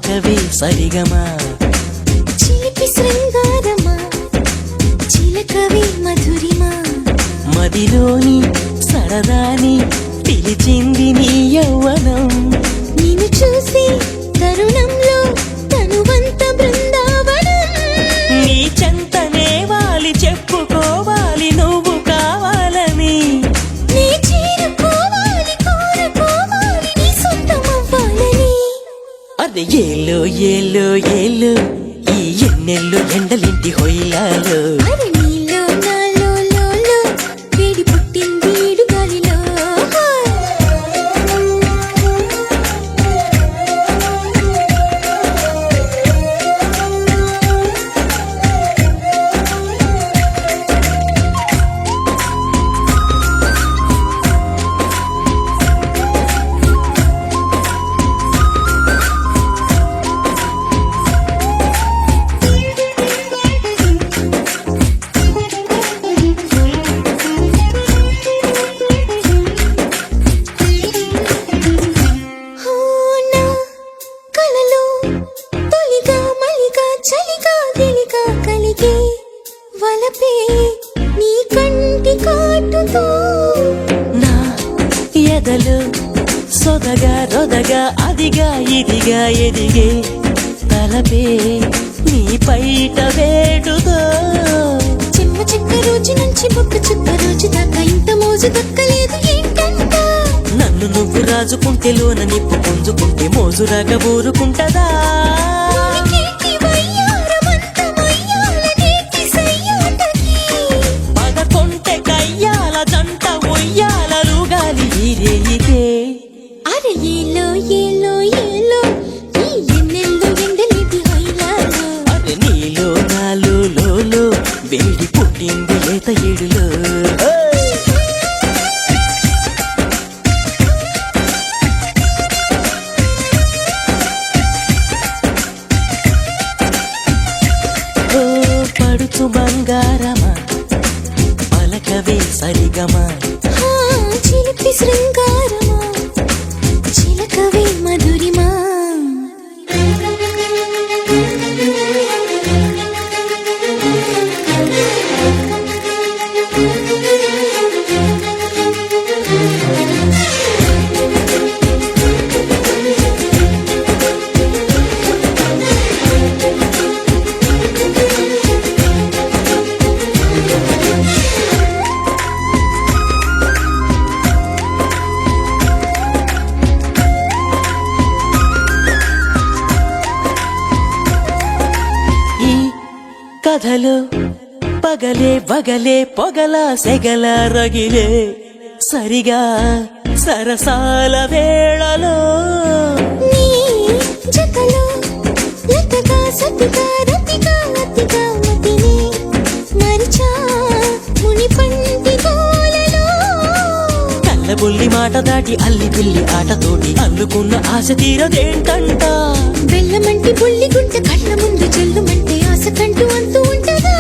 పలకవే సరిగమా చిలిపి శృంగారమా చిలకవే మధురిమా మదిలోని సరదాని పిలిచింది నీ యవ్వనం నిన్ను చూసి తరుణంలో తనువంత బృందావనం నీ చెంతనే వాలి చెప్పుకోవాలి నువ్వు కావాలని నీ చేరుకోవాలి కోరుకోవాలి నీ సొంతమవ్వాలని అదే ఏలో ఏలో ఏలో ఈ ఎన్నెల్లో ఎండలింటి హొయ్యాలో అరే నీలో నాలో లోలో వేడి పుట్టింది ఈడు గాలిలో నా కలలో తొలిగా మలిగా చలిగా గిలిగా కలిగే వలపే నీ కంటి కాటుతో నా ఎదలు సొదగా రొదగా అదిగా ఇదిగా ఎదిగే తలపే నీ పైట వేడుతో చిమ్మ చెక్క రోజు నుంచి బొక్క చుక్క రోజు దాకా ఇంత మోజు దక్కలేదు ఏంటంట నన్ను నువ్వు రాజుకుంటే లోన నిప్పు పుంజుకుంటే మోజురాగా ఊరుకుంటదా నీకేంటి వయ్యారమంత మయ్యాలనేటి సయ్యాటకి పదకొంటె కయ్యాల జంట ఉయ్యాలలుగాలి ఈరేయికే అరే ఏలో ఏలో ఏలో ఈ ఎన్నెల్లో ఎండలేటి హొయ్యాలో అరే నీలో నాలో లోలో వేడి పుట్టింది లేత ఏడులో ఓ పడుచు బంగారమా పలకవే సరిగమా హా చిలిపి శృంగారమా చిలకవే మధురిమా ఈ కథలో పగలే వగలే పొగల సెగల రగిలే సరిగా సరసాల వేళలో నీ జతలో లతగా సతిగా రతిగా అతిగా మతిని మరిచా ముని పంటి గోలలో కళ్ళబుల్లి మాట దాటి అల్లి పిల్లి ఆటతోటి అల్లుకున్న ఆశ తీరదేంటంట బెల్లమంటి బుల్లి గుంట కళ్ళ ముందు చెల్లుమంటే ఆశ కంటూ అంటూ ఉంటదా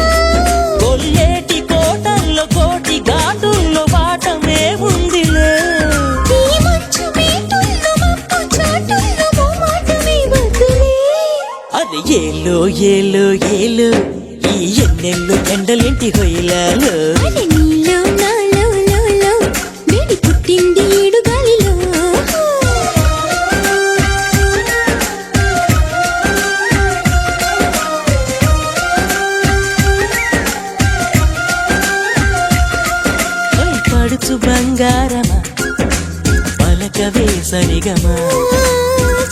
కొల్లేటి కోటల్లో కోటి ఘాటుల్లో బాటమే ఉందిలే ఈ మంచు మేటుల్లో మబ్బు చాటుల్లో మోమాటమే వద్దులే అది ఏలో ఏలో ఏలో ఈ ఎన్నెల్లో ఎండలింటి హొయ్యాలో అరే నీలో నాలో లోలో వేడి పుట్టింది ఈడు గాలిలో పడుచు బంగారమా పలకవే సరిగమా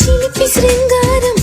చిలిపి శృంగారం